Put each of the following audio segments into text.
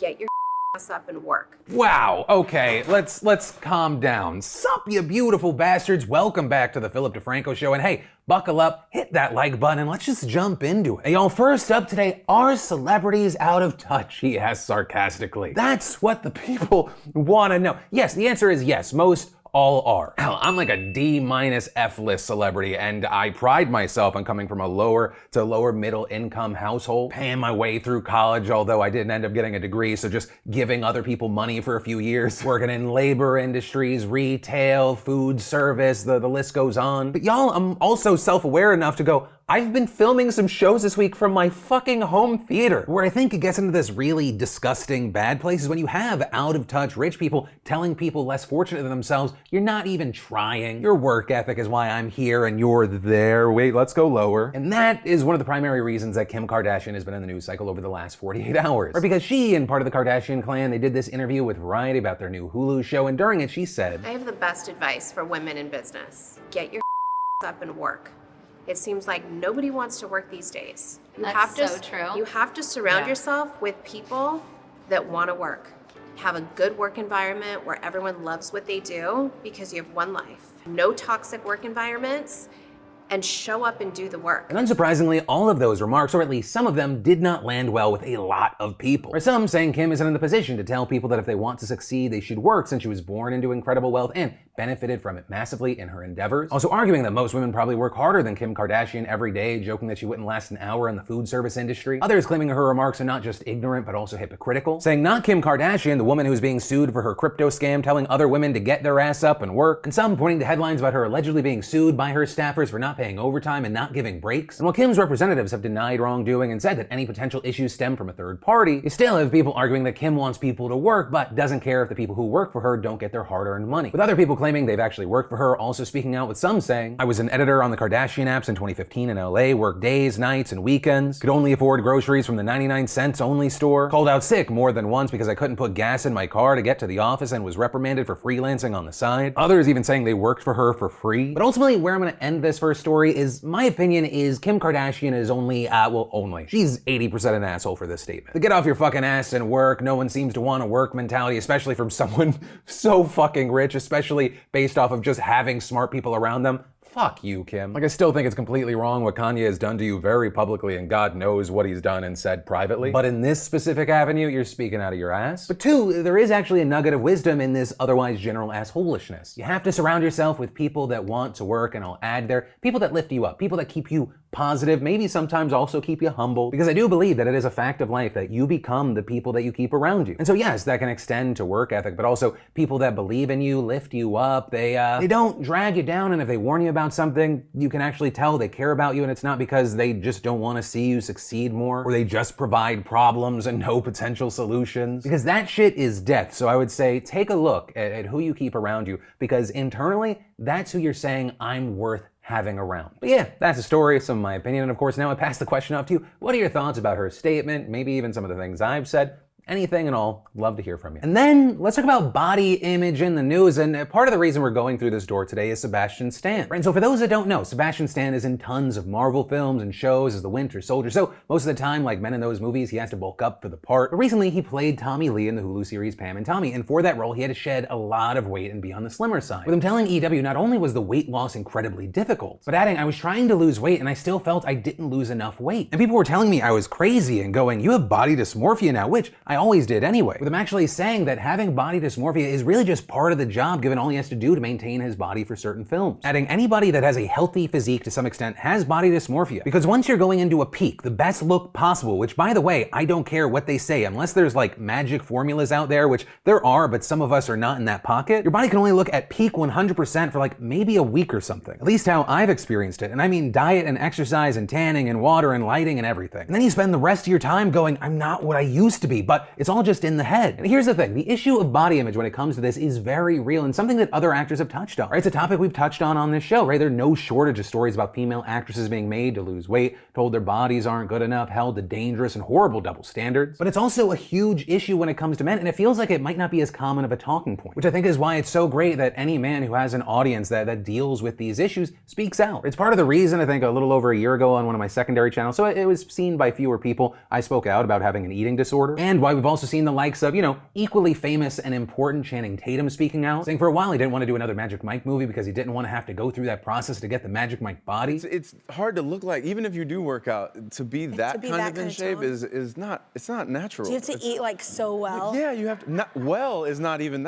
get your ass up and work. Wow, okay, let's calm down. Sup, you beautiful bastards. Welcome back to the DeFranco show. And hey, buckle up, hit that like button, and let's just jump into it. Hey, y'all, first up today, are celebrities out of touch? He asked sarcastically. That's what the people want to know. Yes, the answer is yes. Most all are. Hell, I'm like a D- F-list celebrity, and I pride myself on coming from a lower to lower middle income household, paying my way through college, although I didn't end up getting a degree, so just giving other people money for a few years, working in labor industries, retail, food service, the list goes on. But y'all, I'm also self-aware enough to go, I've been filming some shows this week from my fucking home theater. Where I think it gets into this really disgusting bad place is when you have out-of-touch rich people telling people less fortunate than themselves, you're not even trying. Your work ethic is why I'm here and you're there. Wait, let's go lower. And that is one of the primary reasons that Kim Kardashian has been in the news cycle over the last 48 hours. Right, because she and part of the Kardashian clan, they did this interview with Variety about their new Hulu show, and during it she said, I have the best advice for women in business. Get your up and work. It seems like nobody wants to work these days. That's so true. You have to surround yourself with people that want to work. Have a good work environment where everyone loves what they do because you have one life. No toxic work environments, and show up and do the work. And unsurprisingly, all of those remarks, or at least some of them, did not land well with a lot of people. Or some saying Kim isn't in the position to tell people that if they want to succeed, they should work since she was born into incredible wealth and benefited from it massively in her endeavors. Also arguing that most women probably work harder than Kim Kardashian every day, joking that she wouldn't last an hour in the food service industry. Others claiming her remarks are not just ignorant, but also hypocritical. Saying not Kim Kardashian, the woman who's being sued for her crypto scam, telling other women to get their ass up and work. And some pointing to headlines about her allegedly being sued by her staffers for not paying overtime and not giving breaks. And while Kim's representatives have denied wrongdoing and said that any potential issues stem from a third party, you still have people arguing that Kim wants people to work, but doesn't care if the people who work for her don't get their hard-earned money. With other people claiming they've actually worked for her, also speaking out, with some saying, I was an editor on the Kardashian apps in 2015 in LA, worked days, nights, and weekends, could only afford groceries from the 99 cents only store, called out sick more than once because I couldn't put gas in my car to get to the office and was reprimanded for freelancing on the side. Others even saying they worked for her for free. But ultimately, where I'm gonna end this first story is, my opinion is Kim Kardashian is only, she's 80% an asshole for this statement. The get off your fucking ass and work, no one seems to want to work mentality, especially from someone so fucking rich, especially based off of just having smart people around them. Fuck you, Kim. Like, I still think it's completely wrong what Kanye has done to you very publicly, and God knows what he's done and said privately. But in this specific avenue, you're speaking out of your ass. But two, there is actually a nugget of wisdom in this otherwise general assholishness. You have to surround yourself with people that want to work, and I'll add there, people that lift you up, people that keep you positive, maybe sometimes also keep you humble, because I do believe that it is a fact of life that you become the people that you keep around you. And so yes, that can extend to work ethic, but also people that believe in you, lift you up, they don't drag you down, and if they warn you about something, you can actually tell they care about you, and it's not because they just don't want to see you succeed more, or they just provide problems and no potential solutions, because that shit is death. So I would say take a look at who you keep around you, because internally, that's who you're saying, I'm worth having around. But yeah, that's the story, some of my opinion, and of course now I pass the question off to you. What are your thoughts about her statement, maybe even some of the things I've said? Anything and all, love to hear from you. And then let's talk about body image in the news, and part of the reason we're going through this door today is Sebastian Stan. And so for those that don't know, Sebastian Stan is in tons of Marvel films and shows as the Winter Soldier, so most of the time, like men in those movies, he has to bulk up for the part. But recently he played Tommy Lee in the Hulu series Pam and Tommy, and for that role he had to shed a lot of weight and be on the slimmer side. With him telling EW not only was the weight loss incredibly difficult, but adding, I was trying to lose weight and I still felt I didn't lose enough weight. And people were telling me I was crazy and going, you have body dysmorphia now, which I always did anyway. With him actually saying that having body dysmorphia is really just part of the job, given all he has to do to maintain his body for certain films. Adding, anybody that has a healthy physique to some extent has body dysmorphia, because once you're going into a peak, the best look possible, which by the way, I don't care what they say, unless there's like magic formulas out there, which there are, but some of us are not in that pocket, your body can only look at peak 100% for like maybe a week or something. At least how I've experienced it, and I mean diet and exercise and tanning and water and lighting and everything. And then you spend the rest of your time going, I'm not what I used to be, but it's all just in the head. And here's the thing, the issue of body image when it comes to this is very real and something that other actors have touched on, right? It's a topic we've touched on this show, right? There's no shortage of stories about female actresses being made to lose weight, told their bodies aren't good enough, held to dangerous and horrible double standards. But it's also a huge issue when it comes to men, and it feels like it might not be as common of a talking point, which I think is why it's so great that any man who has an audience that deals with these issues speaks out. It's part of the reason, I think a little over a year ago on one of my secondary channels, so it was seen by fewer people, I spoke out about having an eating disorder, and why why we've also seen the likes of, equally famous and important Channing Tatum speaking out, saying for a while he didn't want to do another Magic Mike movie because he didn't want to have to go through that process to get the Magic Mike body. It's hard to look like, even if you do work out, to be that kind of in shape is not natural. Do you have to eat like so well? Yeah, you have to.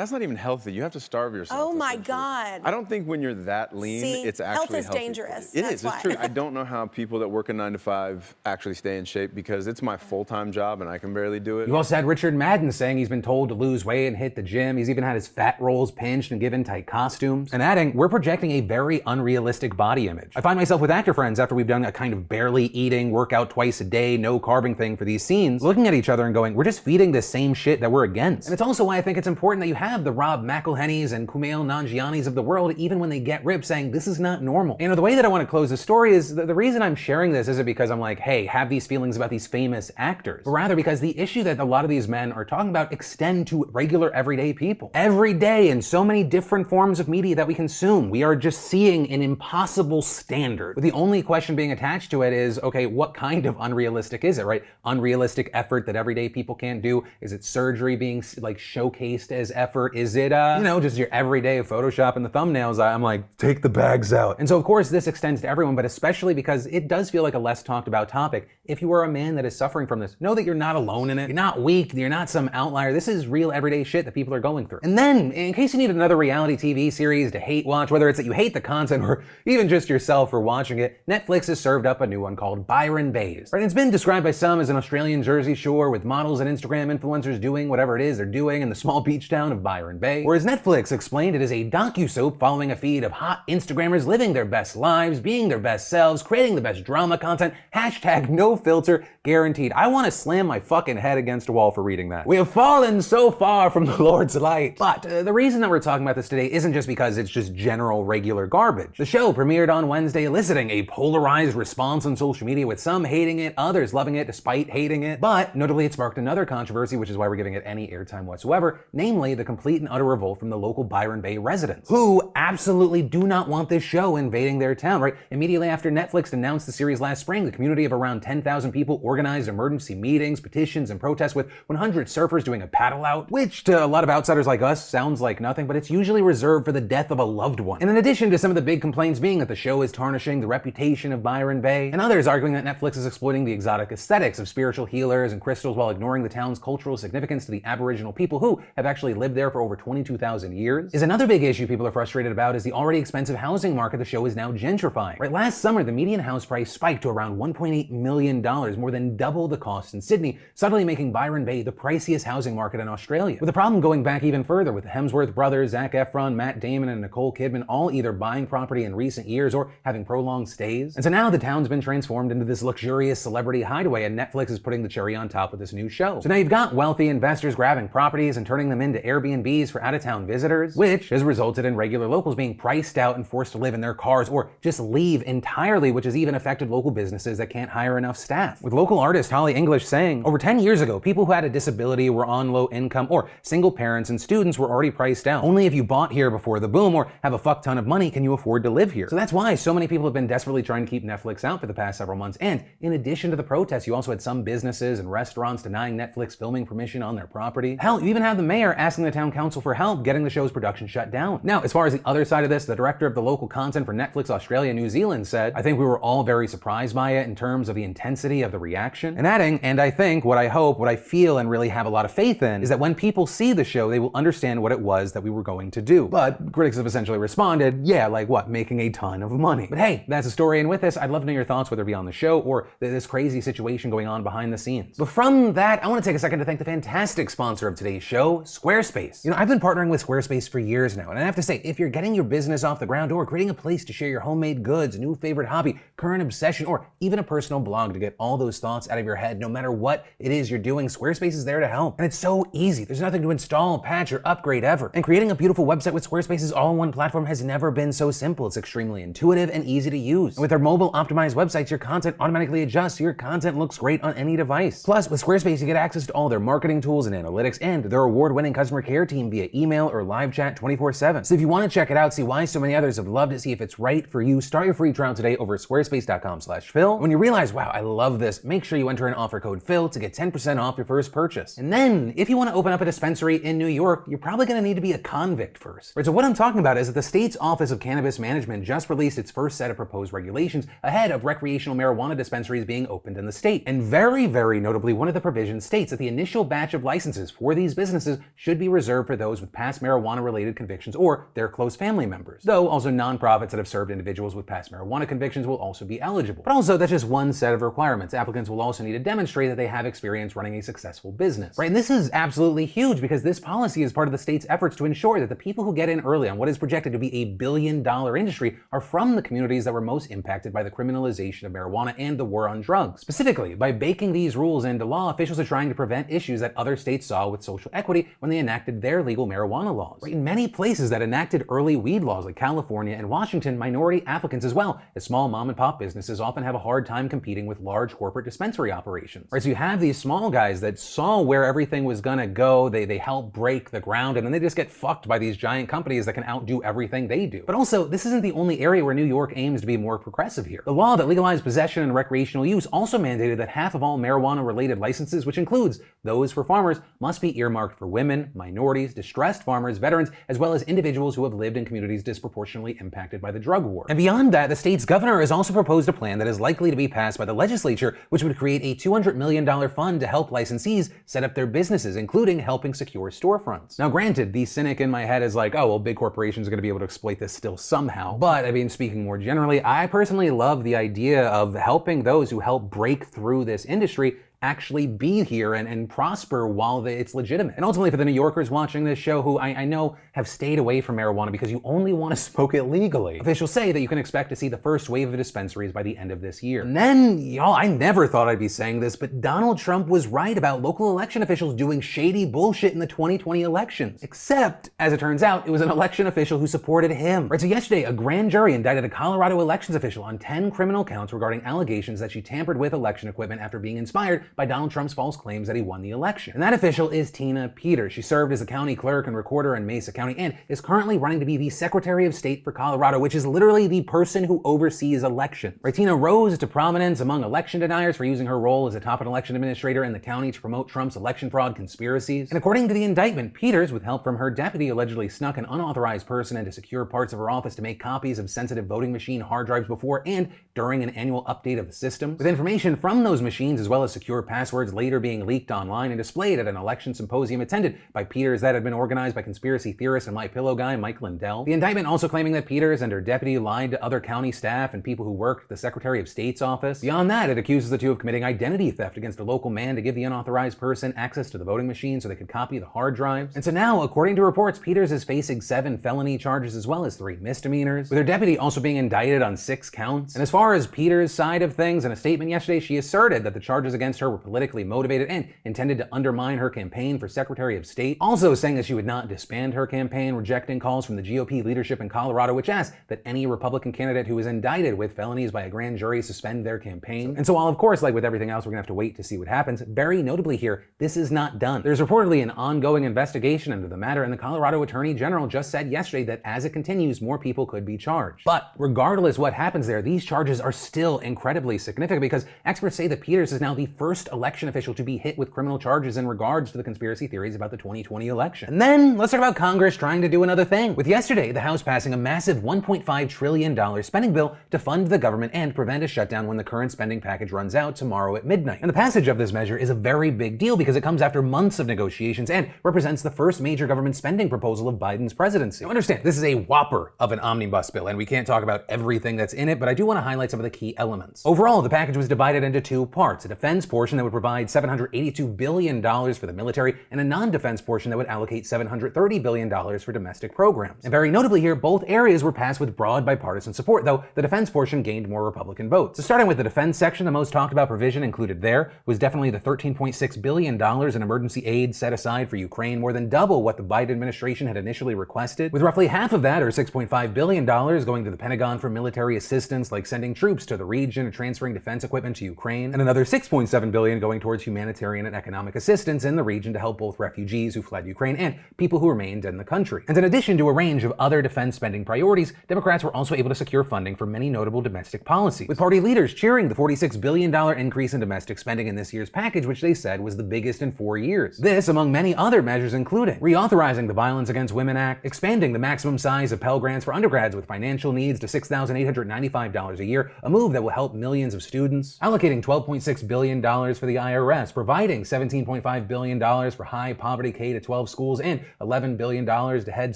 That's not even healthy. You have to starve yourself. Oh my God. I don't think when you're that lean, it's actually health is dangerous. It is. It's true. I don't know how people that work a 9 to 5 actually stay in shape because it's my full-time job and I can barely do it. You also had Richard Madden saying he's been told to lose weight and hit the gym. He's even had his fat rolls pinched and given tight costumes. And adding, we're projecting a very unrealistic body image. I find myself with actor friends after we've done a kind of barely eating, workout twice a day, no carbing thing for these scenes, looking at each other and going, we're just feeding the same shit that we're against. And it's also why I think it's important that you have the Rob McElhennys and Kumail Nanjianis of the world, even when they get ripped, saying this is not normal. The way that I want to close the story is the reason I'm sharing this isn't because I'm like, hey, have these feelings about these famous actors, but rather because the issue that a lot of these men are talking about extend to regular everyday people. Every day in so many different forms of media that we consume, we are just seeing an impossible standard. But the only question being attached to it is, okay, what kind of unrealistic is it, right? Unrealistic effort that everyday people can't do? Is it surgery being like showcased as effort? Is it, just your everyday Photoshop and the thumbnails? I'm like, take the bags out. And so of course this extends to everyone, but especially because it does feel like a less talked about topic. If you are a man that is suffering from this, know that you're not alone in it. You're not weak. You're not some outlier. This is real everyday shit that people are going through. And then, in case you need another reality TV series to hate watch, whether it's that you hate the content or even just yourself for watching it, Netflix has served up a new one called Byron Baes. Right? It's been described by some as an Australian Jersey Shore with models and Instagram influencers doing whatever it is they're doing in the small beach town of Byron Bay. Whereas Netflix explained it is a docu-soap following a feed of hot Instagrammers living their best lives, being their best selves, creating the best drama content, hashtag no filter, guaranteed. I want to slam my fucking head against a wall for reading that. We have fallen so far from the Lord's light. But the reason that we're talking about this today isn't just because it's just general regular garbage. The show premiered on Wednesday, eliciting a polarized response on social media with some hating it, others loving it despite hating it. But notably it sparked another controversy, which is why we're giving it any airtime whatsoever, namely the complete and utter revolt from the local Byron Bay residents, who absolutely do not want this show invading their town, right? Immediately after Netflix announced the series last spring, the community of around 10,000 people organized emergency meetings, petitions, and protests with 100 surfers doing a paddle out, which to a lot of outsiders like us sounds like nothing, but it's usually reserved for the death of a loved one. And in addition to some of the big complaints being that the show is tarnishing the reputation of Byron Bay, and others arguing that Netflix is exploiting the exotic aesthetics of spiritual healers and crystals while ignoring the town's cultural significance to the Aboriginal people who have actually lived there for over 22,000 years, is another big issue people are frustrated about is the already expensive housing market the show is now gentrifying. Right, last summer, the median house price spiked to around $1.8 million, more than double the cost in Sydney, suddenly making Byron Bay the priciest housing market in Australia. With the problem going back even further, with the Hemsworth brothers, Zac Efron, Matt Damon, and Nicole Kidman all either buying property in recent years or having prolonged stays. And so now the town's been transformed into this luxurious celebrity hideaway, and Netflix is putting the cherry on top with this new show. So now you've got wealthy investors grabbing properties and turning them into Airbnbs for out-of-town visitors, which has resulted in regular locals being priced out and forced to live in their cars or just leave entirely, which has even affected local businesses that can't hire enough staff. With local artist Holly English saying, over 10 years ago, people who had a disability, were on low income, or single parents and students were already priced out. Only if you bought here before the boom or have a fuck ton of money can you afford to live here. So that's why so many people have been desperately trying to keep Netflix out for the past several months. And in addition to the protests, you also had some businesses and restaurants denying Netflix filming permission on their property. Hell, you even have the mayor asking the town council for help getting the show's production shut down. Now, as far as the other side of this, the director of the local content for Netflix Australia and New Zealand said, I think we were all very surprised by it in terms of the intensity of the reaction. And adding, and I think, what I hope, what I feel and really have a lot of faith in, is that when people see the show, they will understand what it was that we were going to do. But critics have essentially responded, yeah, like what, making a ton of money. But hey, that's a story, and with this, I'd love to know your thoughts, whether it be on the show or this crazy situation going on behind the scenes. But from that, I want to take a second to thank the fantastic sponsor of today's show, Squarespace. I've been partnering with Squarespace for years now, and I have to say, if you're getting your business off the ground or creating a place to share your homemade goods, new favorite hobby, current obsession, or even a personal blog to get all those thoughts out of your head, no matter what it is you're doing, Squarespace is there to help. And it's so easy. There's nothing to install, patch, or upgrade ever. And creating a beautiful website with Squarespace's all-in-one platform has never been so simple. It's extremely intuitive and easy to use. And with their mobile optimized websites, your content automatically adjusts so your content looks great on any device. Plus, with Squarespace, you get access to all their marketing tools and analytics and their award-winning customer care team via email or live chat 24/7. So if you want to check it out, see why so many others have loved it, see if it's right for you, start your free trial today over at squarespace.com/Phil. When you realize, wow, I love this, make sure you enter in offer code Phil to get 10% off your first first purchase. And then, if you want to open up a dispensary in New York, you're probably going to need to be a convict first. Right, so what I'm talking about is that the state's Office of Cannabis Management just released its first set of proposed regulations ahead of recreational marijuana dispensaries being opened in the state. And very, very notably, one of the provisions states that the initial batch of licenses for these businesses should be reserved for those with past marijuana-related convictions or their close family members. Though also nonprofits that have served individuals with past marijuana convictions will also be eligible. But also, that's just one set of requirements. Applicants will also need to demonstrate that they have experience running a successful business. Right, and this is absolutely huge because this policy is part of the state's efforts to ensure that the people who get in early on what is projected to be $1 billion industry are from the communities that were most impacted by the criminalization of marijuana and the war on drugs. Specifically, by baking these rules into law, officials are trying to prevent issues that other states saw with social equity when they enacted their legal marijuana laws. Right, in many places that enacted early weed laws like California and Washington, minority applicants as well as small mom and pop businesses often have a hard time competing with large corporate dispensary operations. Right, so you have these small guys that saw where everything was gonna go, they help break the ground, and then they just get fucked by these giant companies that can outdo everything they do. But also, this isn't the only area where New York aims to be more progressive here. The law that legalized possession and recreational use also mandated that half of all marijuana-related licenses, which includes those for farmers, must be earmarked for women, minorities, distressed farmers, veterans, as well as individuals who have lived in communities disproportionately impacted by the drug war. And beyond that, the state's governor has also proposed a plan that is likely to be passed by the legislature, which would create a $200 million fund to help licensees set up their businesses, including helping secure storefronts. Now granted, the cynic in my head is like, oh, well, big corporations are going to be able to exploit this still somehow. But I mean, speaking more generally, I personally love the idea of helping those who help break through this industry actually be here and prosper while it's legitimate. And ultimately for the New Yorkers watching this show who I know have stayed away from marijuana because you only want to smoke it legally, officials say that you can expect to see the first wave of dispensaries by the end of this year. And then, y'all, I never thought I'd be saying this, but Donald Trump was right about local election officials doing shady bullshit in the 2020 elections. Except, as it turns out, it was an election official who supported him. Right, so yesterday, a grand jury indicted a Colorado elections official on 10 criminal counts regarding allegations that she tampered with election equipment after being inspired by Donald Trump's false claims that he won the election. And that official is Tina Peters. She served as a county clerk and recorder in Mesa County and is currently running to be the Secretary of State for Colorado, which is literally the person who oversees elections. Right, Tina rose to prominence among election deniers for using her role as a top election administrator in the county to promote Trump's election fraud conspiracies. And according to the indictment, Peters, with help from her deputy, allegedly snuck an unauthorized person into secure parts of her office to make copies of sensitive voting machine hard drives before and during an annual update of the system, with information from those machines as well as secure passwords later being leaked online and displayed at an election symposium attended by Peters that had been organized by conspiracy theorist and MyPillow guy Mike Lindell. The indictment also claiming that Peters and her deputy lied to other county staff and people who worked at the Secretary of State's office. Beyond that, it accuses the two of committing identity theft against a local man to give the unauthorized person access to the voting machine so they could copy the hard drives. And so now, according to reports, Peters is facing 7 felony charges as well as 3 misdemeanors, with her deputy also being indicted on 6 counts. And as far as Peters' side of things, in a statement yesterday, she asserted that the charges against her were politically motivated and intended to undermine her campaign for Secretary of State, also saying that she would not disband her campaign, rejecting calls from the GOP leadership in Colorado, which asked that any Republican candidate who is indicted with felonies by a grand jury suspend their campaign. And so while, of course, like with everything else, we're gonna have to wait to see what happens, very notably here, this is not done. There's reportedly an ongoing investigation into the matter, and the Colorado Attorney General just said yesterday that as it continues, more people could be charged. But regardless what happens there, these charges are still incredibly significant because experts say that Peters is now the first election official to be hit with criminal charges in regards to the conspiracy theories about the 2020 election. And then let's talk about Congress trying to do another thing. With yesterday, the House passing a massive $1.5 trillion spending bill to fund the government and prevent a shutdown when the current spending package runs out tomorrow at midnight. And the passage of this measure is a very big deal because it comes after months of negotiations and represents the first major government spending proposal of Biden's presidency. Now understand, this is a whopper of an omnibus bill, and we can't talk about everything that's in it, but I do want to highlight some of the key elements. Overall, the package was divided into 2 parts: a defense portion that would provide $782 billion for the military, and a non-defense portion that would allocate $730 billion for domestic programs. And very notably here, both areas were passed with broad bipartisan support, though the defense portion gained more Republican votes. So starting with the defense section, the most talked about provision included there was definitely the $13.6 billion in emergency aid set aside for Ukraine, more than double what the Biden administration had initially requested, with roughly half of that, or $6.5 billion, going to the Pentagon for military assistance like sending troops to the region or transferring defense equipment to Ukraine, and another $6.7 billion going towards humanitarian and economic assistance in the region to help both refugees who fled Ukraine and people who remained in the country. And in addition to a range of other defense spending priorities, Democrats were also able to secure funding for many notable domestic policies, with party leaders cheering the $46 billion increase in domestic spending in this year's package, which they said was the biggest in 4 years. This, among many other measures, including reauthorizing the Violence Against Women Act, expanding the maximum size of Pell Grants for undergrads with financial needs to $6,895 a year, a move that will help millions of students, allocating $12.6 billion for the IRS, providing $17.5 billion for high poverty K-12 schools, and $11 billion to Head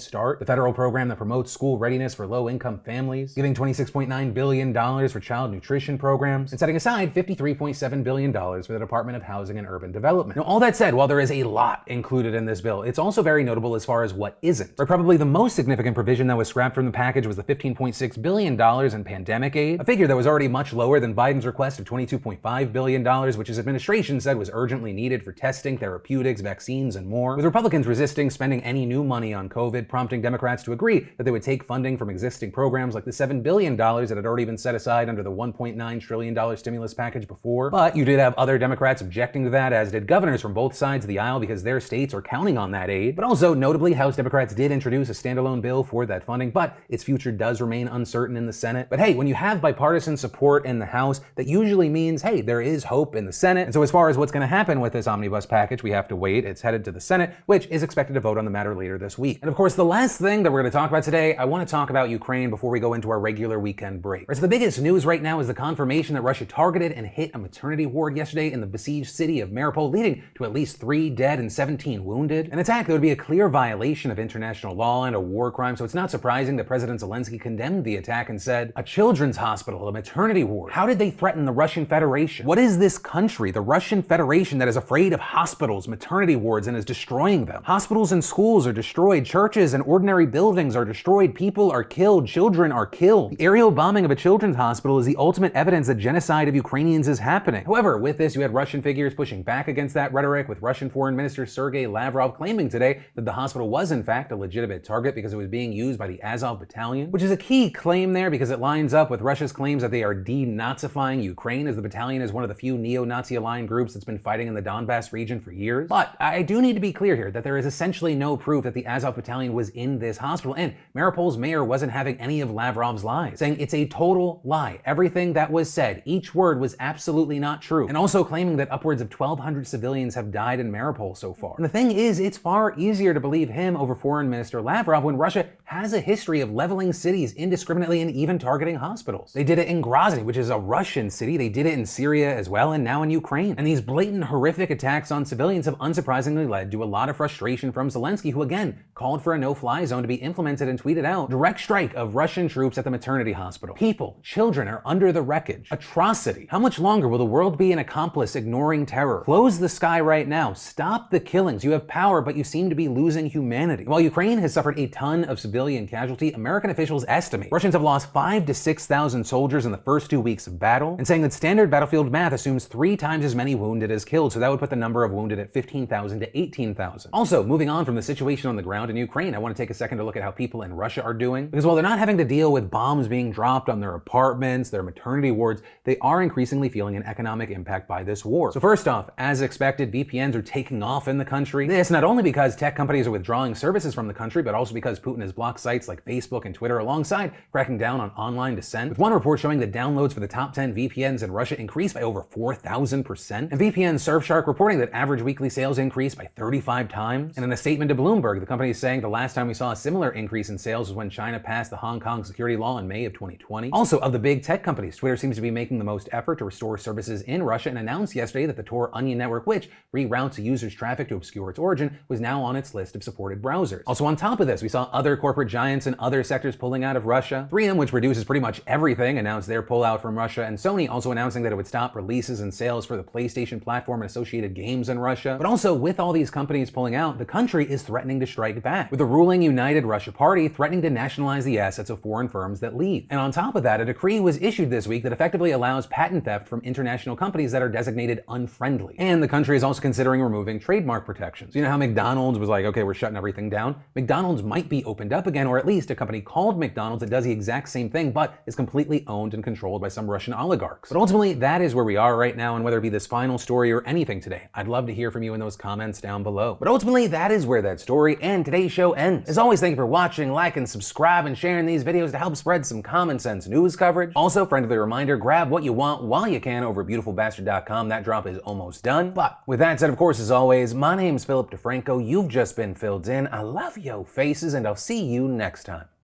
Start, the federal program that promotes school readiness for low-income families, giving $26.9 billion for child nutrition programs, and setting aside $53.7 billion for the Department of Housing and Urban Development. Now, all that said, while there is a lot included in this bill, it's also very notable as far as what isn't. Where probably the most significant provision that was scrapped from the package was the $15.6 billion in pandemic aid, a figure that was already much lower than Biden's request of $22.5 billion, which his administration said was urgently needed for testing, therapeutics, vaccines, and more, with Republicans resisting spending any new money on COVID, prompting Democrats to agree that they would take funding from existing programs like the $7 billion that had already been set aside under the $1.9 trillion stimulus package before. But you did have other Democrats objecting to that, as did governors from both sides of the aisle, because their states are counting on that aid. But also, notably, House Democrats did introduce a standalone bill for that funding, but its future does remain uncertain in the Senate. But hey, when you have bipartisan support in the House, that usually means, hey, there is hope in the Senate. And so as far as what's going to happen with this omnibus package, we have to wait. It's headed to the Senate, which is expected to vote on the matter later this week. And of course, the last thing that we're going to talk about today, I want to talk about Ukraine before we go into our regular weekend break. So the biggest news right now is the confirmation that Russia targeted and hit a maternity ward yesterday in the besieged city of Mariupol, leading to at least 3 dead and 17 wounded. An attack that would be a clear violation of international law and a war crime, so it's not surprising that President Zelensky condemned the attack and said, a children's hospital, a maternity ward. How did they threaten the Russian Federation? What is this country, the Russian Federation, that is afraid of hospitals, maternity wards, and is destroying them? Hospitals and schools are destroyed, churches and ordinary buildings are destroyed, people are killed, children are killed. The aerial bombing of a children's hospital is the ultimate evidence that genocide of Ukrainians is happening. However, with this, you had Russian figures pushing back against that rhetoric, with Russian Foreign Minister Sergei Lavrov claiming today that the hospital was in fact a legitimate target because it was being used by the Azov battalion, which is a key claim there because it lines up with Russia's claims that they are denazifying Ukraine, as the battalion is one of the few neo-Nazi aligned groups that's been fighting in the Donbass region for years. But I do need to be clear here that there is essentially no proof that the Azov battalion was in this hospital, and Mariupol's mayor wasn't having any of Lavrov's lies, saying it's a total lie. Everything that was said, each word was absolutely not true, and also claiming that upwards of 1,200 civilians have died in Mariupol so far. And the thing is, it's far easier to believe him over Foreign Minister Lavrov when Russia has a history of leveling cities indiscriminately and even targeting hospitals. They did it in Grozny, which is a Russian city. They did it in Syria as well, and now in Ukraine. And these blatant, horrific attacks on civilians have unsurprisingly led to a lot of frustration from Zelensky, who again called for a no-fly zone to be implemented and tweeted out, direct strike of Russian troops at the maternity hospital. People, children are under the wreckage. Atrocity. How much longer will the world be an accomplice ignoring terror? Close the sky right now. Stop the killings. You have power, but you seem to be losing humanity. While Ukraine has suffered a ton of civilian casualty, American officials estimate Russians have lost 5,000 to 6,000 soldiers in the first 2 weeks of battle, and saying that standard battlefield math assumes 3 times as many wounded as killed, so that would put the number of wounded at 15,000 to 18,000. Also, moving on from the situation on the ground in Ukraine, I want to take a second to look at how people in Russia are doing, because while they're not having to deal with bombs being dropped on their apartments, their maternity wards, they are increasingly feeling an economic impact by this war. So first off, as expected, VPNs are taking off in the country. This not only because tech companies are withdrawing services from the country, but also because Putin has blocked sites like Facebook and Twitter, alongside cracking down on online dissent, with one report showing that downloads for the top 10 VPNs in Russia increased by over 4,000%, and VPN Surfshark reporting that average weekly sales increased by 35 times. And in a statement to Bloomberg, the company is saying the last time we saw a similar increase in sales was when China passed the Hong Kong security law in May of 2020. Also, of the big tech companies, Twitter seems to be making the most effort to restore services in Russia, and announced yesterday that the Tor Onion network, which reroutes a user's traffic to obscure its origin, was now on its list of supported browsers. Also, on top of this, we saw other corporate giants in other sectors pulling out of Russia. 3M, which produces pretty much everything, announced their pullout from Russia, and Sony also announcing that it would stop releases and sales for the PlayStation platform and associated games in Russia. But also, with all these companies pulling out, the country is threatening to strike back, with the ruling United Russia Party threatening to nationalize the assets of foreign firms that leave. And on top of that, a decree was issued this week that effectively allows patent theft from international companies that are designated unfriendly. And the country is also considering removing trademark protections. You know how McDonald's was like, okay, we're shutting everything down? McDonald's might be opened up again, or at least a company called McDonald's that does the exact same thing, but is completely owned and controlled by some Russian oligarchs. But ultimately, that is where we are right now, and whether it be this final story or anything today. I'd love to hear from you in those comments down below. But ultimately, that is where that story and today's show ends. As always, thank you for watching, liking, subscribe, and sharing these videos to help spread some common sense news coverage. Also, friendly reminder, grab what you want while you can over at beautifulbastard.com. That drop is almost done. But with that said, of course, as always, my name's DeFranco. You've just been filled in. I love yo faces, and I'll see you next time.